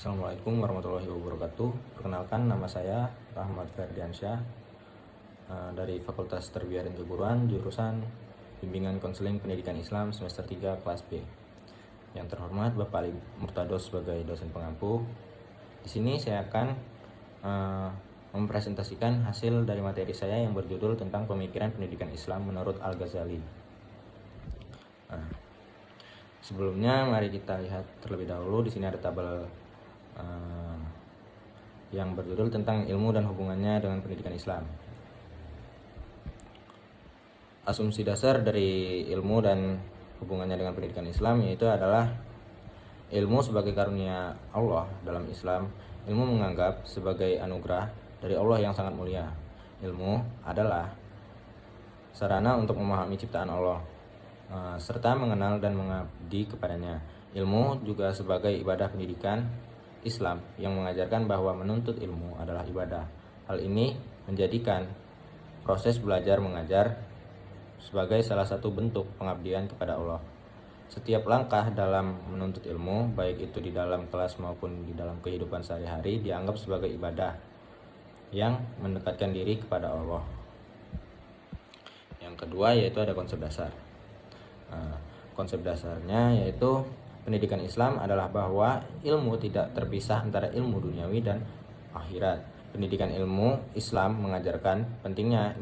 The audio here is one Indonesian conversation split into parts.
Assalamualaikum warahmatullahi wabarakatuh. Perkenalkan, nama saya Rahmat Ferdiansyah dari Fakultas Tarbiyah dan Keguruan, jurusan Bimbingan Konseling Pendidikan Islam semester 3 kelas B. Yang terhormat Bapak Ali Murtado sebagai dosen pengampu. Di sini saya akan mempresentasikan hasil dari materi saya yang berjudul tentang pemikiran pendidikan Islam menurut Al-Ghazali. Sebelumnya mari kita lihat terlebih dahulu. Di sini ada tabel yang berjudul tentang ilmu dan hubungannya dengan pendidikan Islam. Asumsi dasar dari ilmu dan hubungannya dengan pendidikan Islam yaitu adalah ilmu sebagai karunia Allah dalam Islam. Ilmu menganggap sebagai anugerah dari Allah yang sangat mulia. Ilmu adalah sarana untuk memahami ciptaan Allah serta mengenal dan mengabdi kepadanya. Ilmu juga sebagai ibadah pendidikan Islam yang mengajarkan bahwa menuntut ilmu adalah ibadah. Hal ini menjadikan proses belajar mengajar sebagai salah satu bentuk pengabdian kepada Allah. Setiap langkah dalam menuntut ilmu, baik itu di dalam kelas maupun di dalam kehidupan sehari-hari, dianggap sebagai ibadah yang mendekatkan diri kepada Allah. Yang kedua yaitu ada konsep dasar. Konsep dasarnya yaitu pendidikan Islam adalah bahwa ilmu tidak terpisah antara ilmu duniawi dan akhirat. Pendidikan ilmu Islam mengajarkan pentingnya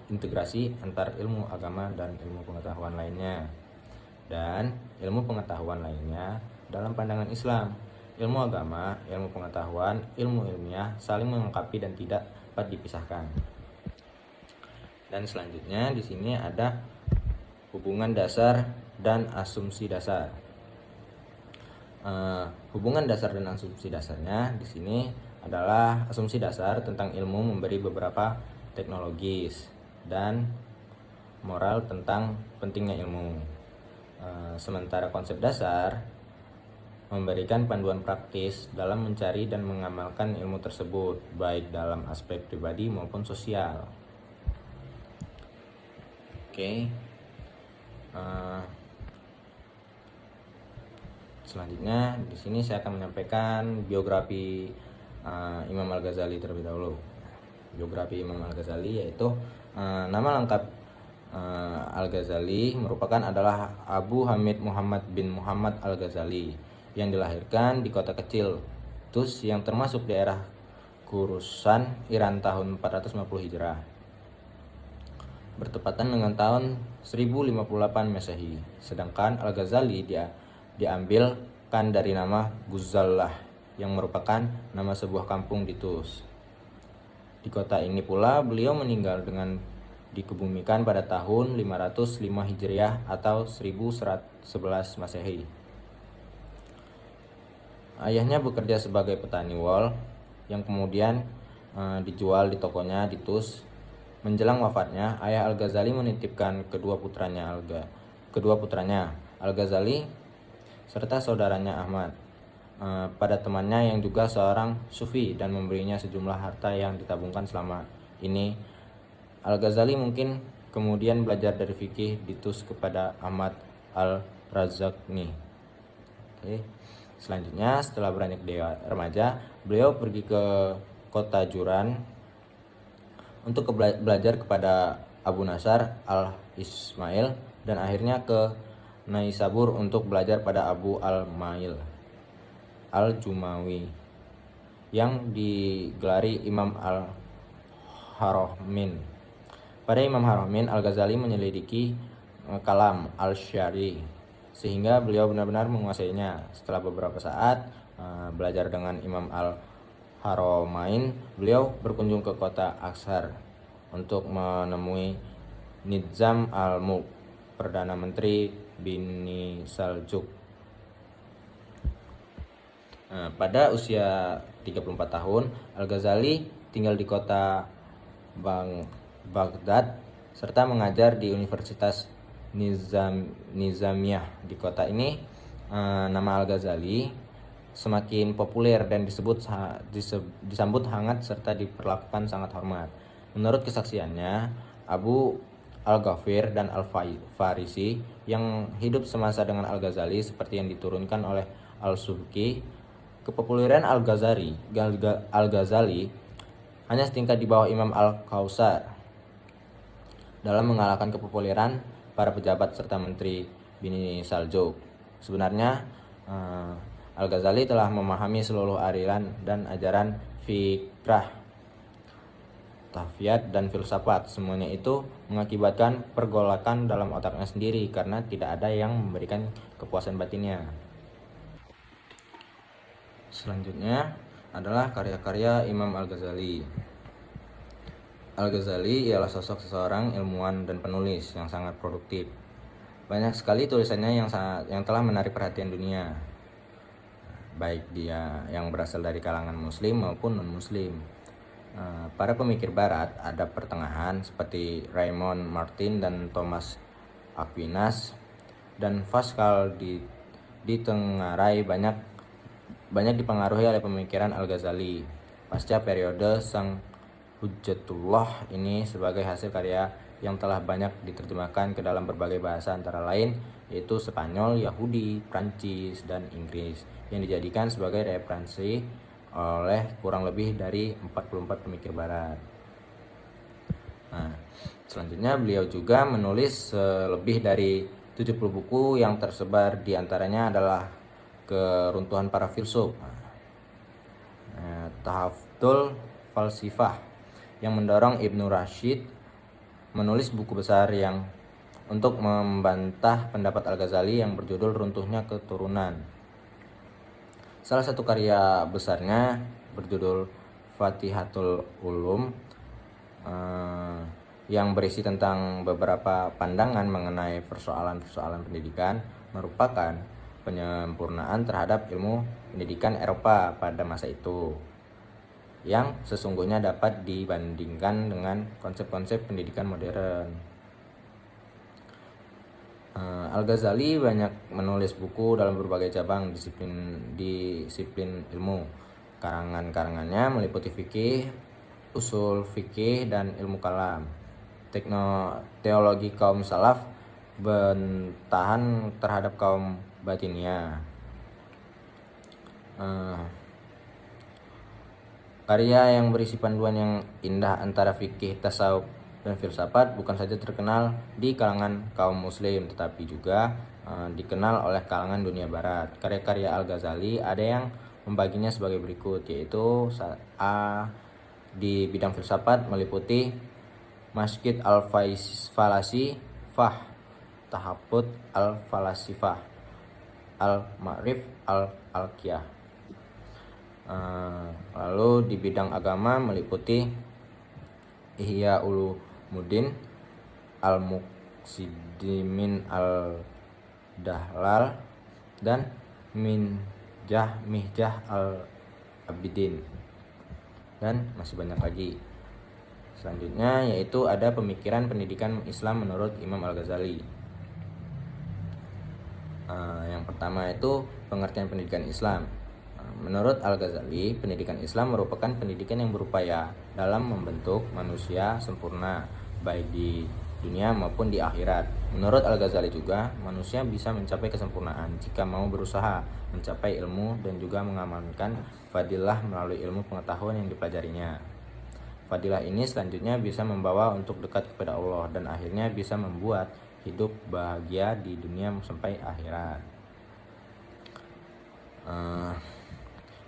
integrasi antar ilmu agama dan ilmu pengetahuan lainnya. Dan ilmu pengetahuan lainnya dalam pandangan Islam, ilmu agama, ilmu pengetahuan, ilmu ilmiah saling melengkapi dan tidak dapat dipisahkan. Dan selanjutnya di sini ada hubungan dasar dan asumsi dasar. Hubungan dasar dan asumsi dasarnya di sini adalah asumsi dasar tentang ilmu memberi beberapa teknologis dan moral tentang pentingnya ilmu. Sementara konsep dasar memberikan panduan praktis dalam mencari dan mengamalkan ilmu tersebut, baik dalam aspek pribadi maupun sosial. Selanjutnya di sini saya akan menyampaikan biografi Imam Al-Ghazali terlebih dahulu. Biografi Imam Al-Ghazali yaitu nama lengkap Al-Ghazali merupakan adalah Abu Hamid Muhammad bin Muhammad Al-Ghazali yang dilahirkan di kota kecil Tus yang termasuk daerah Khorasan, Iran tahun 450 Hijrah. Bertepatan dengan tahun 1058 Masehi. Sedangkan Al-Ghazali diambilkan dari nama Ghuzallah yang merupakan nama sebuah kampung di Tus. Di kota ini pula beliau meninggal dengan dikebumikan pada tahun 505 Hijriah atau 1111 Masehi. Ayahnya bekerja sebagai petani wol yang kemudian dijual di tokonya di Tus. Menjelang wafatnya, ayah Al-Ghazali menitipkan kedua putranya Al-Ghazali serta saudaranya Ahmad pada temannya yang juga seorang sufi dan memberinya sejumlah harta yang ditabungkan selama ini. Al-Ghazali mungkin kemudian belajar dari fikih di Tus kepada Ahmad Al-Razaqni. Selanjutnya setelah beranjak remaja, beliau pergi ke kota Juran untuk belajar kepada Abu Nasar Al-Ismail dan akhirnya ke Naisabur untuk belajar pada Abu Al-Mail Al-Jumawi yang digelari Imam Al-Haramain. Pada Imam Haramain, Al-Ghazali menyelidiki kalam Al-Syari sehingga beliau benar-benar menguasainya. Setelah beberapa saat belajar dengan Imam Al-Haramain, beliau berkunjung ke kota Aksar untuk menemui Nizam Al-Mulk, Perdana Menteri Bani Saljuk. Pada usia 34 tahun, Al-Ghazali tinggal di kota Baghdad serta mengajar di Universitas Nizamiyah. Di kota ini nama Al-Ghazali semakin populer dan disambut hangat serta diperlakukan sangat hormat. Menurut kesaksiannya, Abu Al-Ghafir dan Al-Farisi yang hidup semasa dengan Al-Ghazali seperti yang diturunkan oleh Al-Subki Kepopuleran Al-Ghazali hanya setingkat di bawah Imam Al-Kautsar dalam mengalahkan kepopuleran para pejabat serta menteri Bani Saljuk. Sebenarnya Al-Ghazali telah memahami seluruh aliran dan ajaran fikrah, tafiyat, dan filsafat. Semuanya itu mengakibatkan pergolakan dalam otaknya sendiri karena tidak ada yang memberikan kepuasan batinnya. Selanjutnya adalah karya-karya Imam Al-Ghazali. Al-Ghazali ialah sosok seseorang ilmuwan dan penulis yang sangat produktif. Banyak sekali tulisannya yang telah menarik perhatian dunia, baik dia yang berasal dari kalangan muslim maupun non-muslim. Para pemikir barat ada pertengahan seperti Raymond Martin dan Thomas Aquinas dan Pascal ditengarai banyak dipengaruhi oleh pemikiran Al-Ghazali. Pasca periode Sang Hujjatullah ini sebagai hasil karya yang telah banyak diterjemahkan ke dalam berbagai bahasa antara lain yaitu Spanyol, Yahudi, Prancis, dan Inggris yang dijadikan sebagai referensi oleh kurang lebih dari 44 pemikir barat. Selanjutnya beliau juga menulis lebih dari 70 buku yang tersebar di antaranya adalah Keruntuhan Para Filsuf, Tahaftul Falsifah, yang mendorong Ibnu Rashid menulis buku besar yang untuk membantah pendapat Al-Ghazali yang berjudul Runtuhnya Keturunan. Salah satu karya besarnya berjudul Fatihatul Ulum yang berisi tentang beberapa pandangan mengenai persoalan-persoalan pendidikan merupakan penyempurnaan terhadap ilmu pendidikan Eropa pada masa itu yang sesungguhnya dapat dibandingkan dengan konsep-konsep pendidikan modern. Al-Ghazali banyak menulis buku dalam berbagai cabang disiplin ilmu. Karangan-karangannya meliputi fikih, usul fikih, dan ilmu kalam. Teologi kaum salaf, bantahan terhadap kaum batinia. Karya yang berisi panduan yang indah antara fikih, tasawuf, dan filsafat bukan saja terkenal di kalangan kaum muslim tetapi juga dikenal oleh kalangan dunia barat. Karya-karya Al-Ghazali ada yang membaginya sebagai berikut, yaitu di bidang filsafat meliputi Masjid Al-Falasifah, Tahafut Al-Falasifah, Al-Ma'rif Al-Alqiyah. Lalu di bidang agama meliputi Ihya Ulumuddin, Al-Muqsidimin Al-Dahlal, dan Mihjah Al-Abidin, dan masih banyak lagi. Selanjutnya yaitu ada pemikiran pendidikan Islam menurut Imam Al-Ghazali. Yang pertama itu pengertian pendidikan Islam. Menurut Al-Ghazali, pendidikan Islam merupakan pendidikan yang berupaya dalam membentuk manusia sempurna baik di dunia maupun di akhirat. Menurut Al-Ghazali juga, manusia bisa mencapai kesempurnaan jika mau berusaha mencapai ilmu dan juga mengamalkan fadilah melalui ilmu pengetahuan yang dipelajarinya. Fadilah ini selanjutnya bisa membawa untuk dekat kepada Allah dan akhirnya bisa membuat hidup bahagia di dunia sampai akhirat.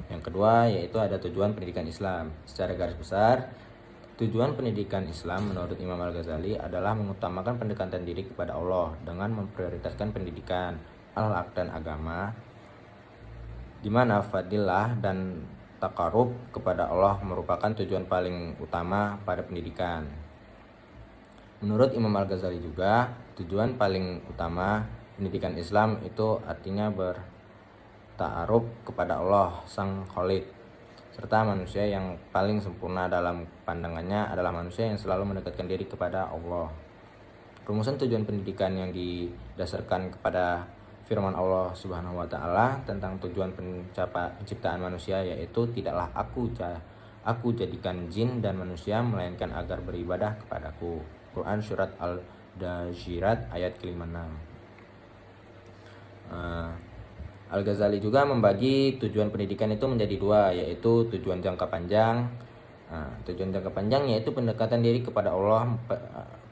Yang kedua yaitu ada tujuan pendidikan Islam. Secara garis besar, tujuan pendidikan Islam menurut Imam Al-Ghazali adalah mengutamakan pendekatan diri kepada Allah dengan memprioritaskan pendidikan, akhlak, dan agama, di mana fadilah dan takarub kepada Allah merupakan tujuan paling utama pada pendidikan. Menurut Imam Al-Ghazali juga, tujuan paling utama pendidikan Islam itu artinya berta'aruf kepada Allah Sang Khalid, serta manusia yang paling sempurna dalam pandangannya adalah manusia yang selalu mendekatkan diri kepada Allah. Rumusan tujuan pendidikan yang didasarkan kepada firman Allah Subhanahu wa taala tentang tujuan penciptaan manusia yaitu tidaklah aku jadikan jin dan manusia melainkan agar beribadah kepadaku. Quran surat Al-Dajirat ayat ke-56. Al-Ghazali juga membagi tujuan pendidikan itu menjadi dua, yaitu tujuan jangka panjang. Tujuan jangka panjang yaitu pendekatan diri kepada Allah.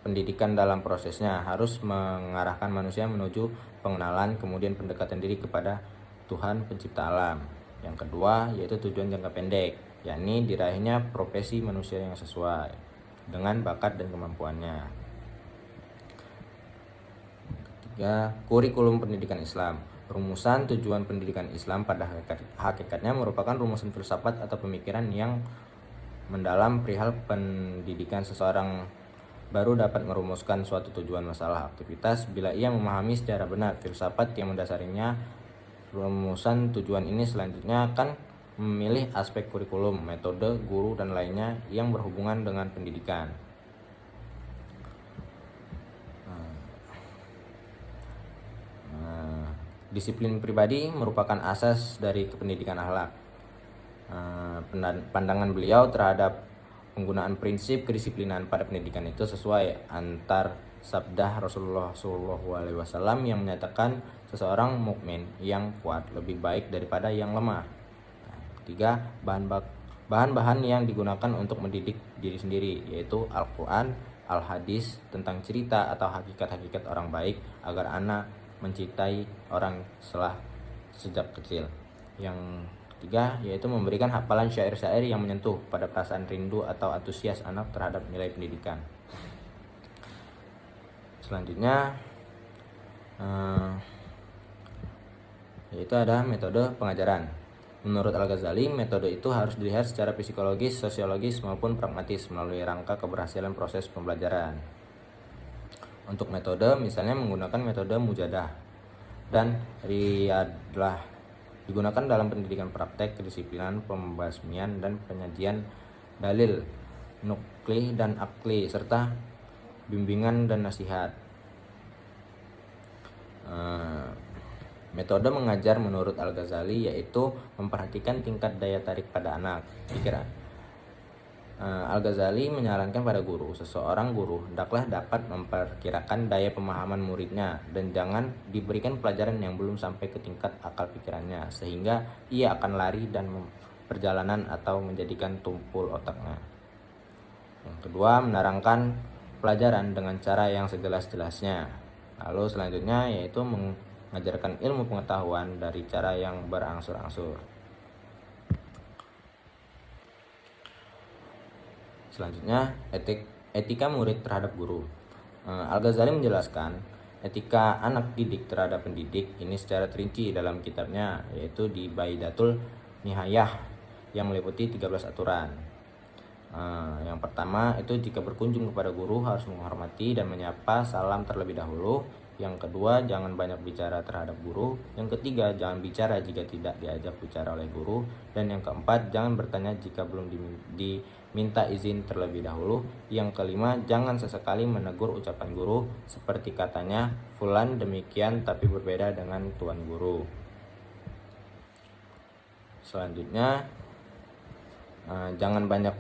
Pendidikan dalam prosesnya harus mengarahkan manusia menuju pengenalan, kemudian pendekatan diri kepada Tuhan pencipta alam. Yang kedua yaitu tujuan jangka pendek, yakni diraihnya profesi manusia yang sesuai dengan bakat dan kemampuannya. Ketiga, kurikulum pendidikan Islam. Rumusan tujuan pendidikan Islam pada hakikatnya merupakan rumusan filsafat atau pemikiran yang mendalam perihal pendidikan. Seseorang baru dapat merumuskan suatu tujuan masalah aktivitas bila ia memahami secara benar filsafat yang mendasarinya. Rumusan tujuan ini selanjutnya akan memilih aspek kurikulum, metode, guru, dan lainnya yang berhubungan dengan pendidikan. Disiplin pribadi merupakan asas dari pendidikan akhlak. Pandangan beliau terhadap penggunaan prinsip kedisiplinan pada pendidikan itu sesuai antar sabda Rasulullah SAW yang menyatakan seseorang mukmin yang kuat lebih baik daripada yang lemah. Ketiga, bahan-bahan yang digunakan untuk mendidik diri sendiri, yaitu Al-Quran, Al-Hadis tentang cerita atau hakikat-hakikat orang baik agar anak mencintai orang sejak kecil. Yang ketiga yaitu memberikan hafalan syair-syair yang menyentuh pada perasaan rindu atau antusias anak terhadap nilai pendidikan. Selanjutnya yaitu ada metode pengajaran. Menurut Al-Ghazali, metode itu harus dilihat secara psikologis, sosiologis maupun pragmatis melalui rangka keberhasilan proses pembelajaran. Untuk metode misalnya menggunakan metode mujadah dan riyadlah digunakan dalam pendidikan praktek, kedisiplinan, pembasmian, dan penyajian dalil, nukli dan akli, serta bimbingan dan nasihat. Metode mengajar menurut Al-Ghazali yaitu memperhatikan tingkat daya tarik pada anak. Al-Ghazali menyarankan pada guru, seseorang guru hendaklah dapat memperkirakan daya pemahaman muridnya dan jangan diberikan pelajaran yang belum sampai ke tingkat akal pikirannya sehingga ia akan lari dan perjalanan atau menjadikan tumpul otaknya. Yang kedua, menerangkan pelajaran dengan cara yang sejelas-jelasnya. Lalu selanjutnya yaitu mengajarkan ilmu pengetahuan dari cara yang berangsur-angsur. Selanjutnya, etika murid terhadap guru. Al-Ghazali menjelaskan etika anak didik terhadap pendidik ini secara terinci dalam kitabnya, yaitu di Baidatul Nihayah yang meliputi 13 aturan. Yang pertama itu jika berkunjung kepada guru harus menghormati dan menyapa salam terlebih dahulu. Yang kedua, jangan banyak bicara terhadap guru. Yang ketiga, jangan bicara jika tidak diajak bicara oleh guru. Dan yang keempat, jangan bertanya jika belum diminta izin terlebih dahulu. Yang kelima, jangan sesekali menegur ucapan guru seperti katanya fulan demikian tapi berbeda dengan tuan guru. Selanjutnya, jangan banyak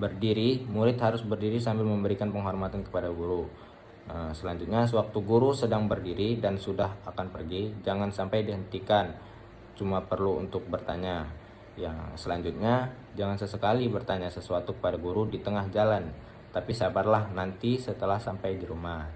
berdiri. Murid harus berdiri sambil memberikan penghormatan kepada guru. Selanjutnya, sewaktu guru sedang berdiri dan sudah akan pergi, jangan sampai dihentikan, cuma perlu untuk bertanya. Yang selanjutnya, jangan sesekali bertanya sesuatu kepada guru di tengah jalan, tapi sabarlah nanti setelah sampai di rumah.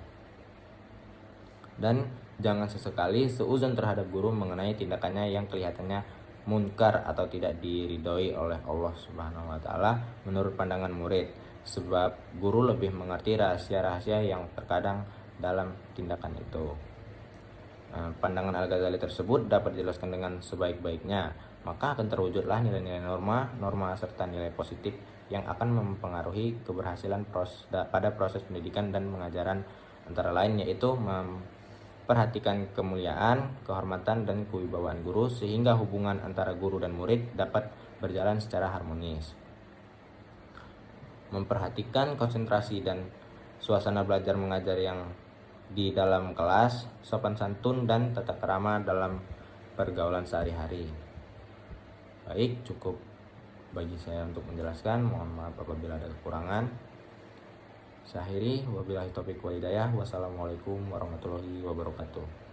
Dan jangan sesekali seuzon terhadap guru mengenai tindakannya yang kelihatannya munkar atau tidak diridhoi oleh Allah Subhanahu wa taala menurut pandangan murid, sebab guru lebih mengerti rahasia-rahasia yang terkadang dalam tindakan itu. Pandangan Al-Ghazali tersebut dapat dijelaskan dengan sebaik-baiknya, maka akan terwujudlah nilai-nilai norma serta nilai positif yang akan mempengaruhi keberhasilan pada proses pendidikan dan pengajaran, antara lain yaitu memperhatikan kemuliaan, kehormatan, dan kewibawaan guru sehingga hubungan antara guru dan murid dapat berjalan secara harmonis. Memperhatikan konsentrasi dan suasana belajar mengajar yang di dalam kelas, sopan santun dan tata krama dalam pergaulan sehari-hari. Baik, cukup bagi saya untuk menjelaskan. Mohon maaf apabila ada kekurangan. Saya akhiri, wabillahi taufiq wal hidayah. Wassalamualaikum warahmatullahi wabarakatuh.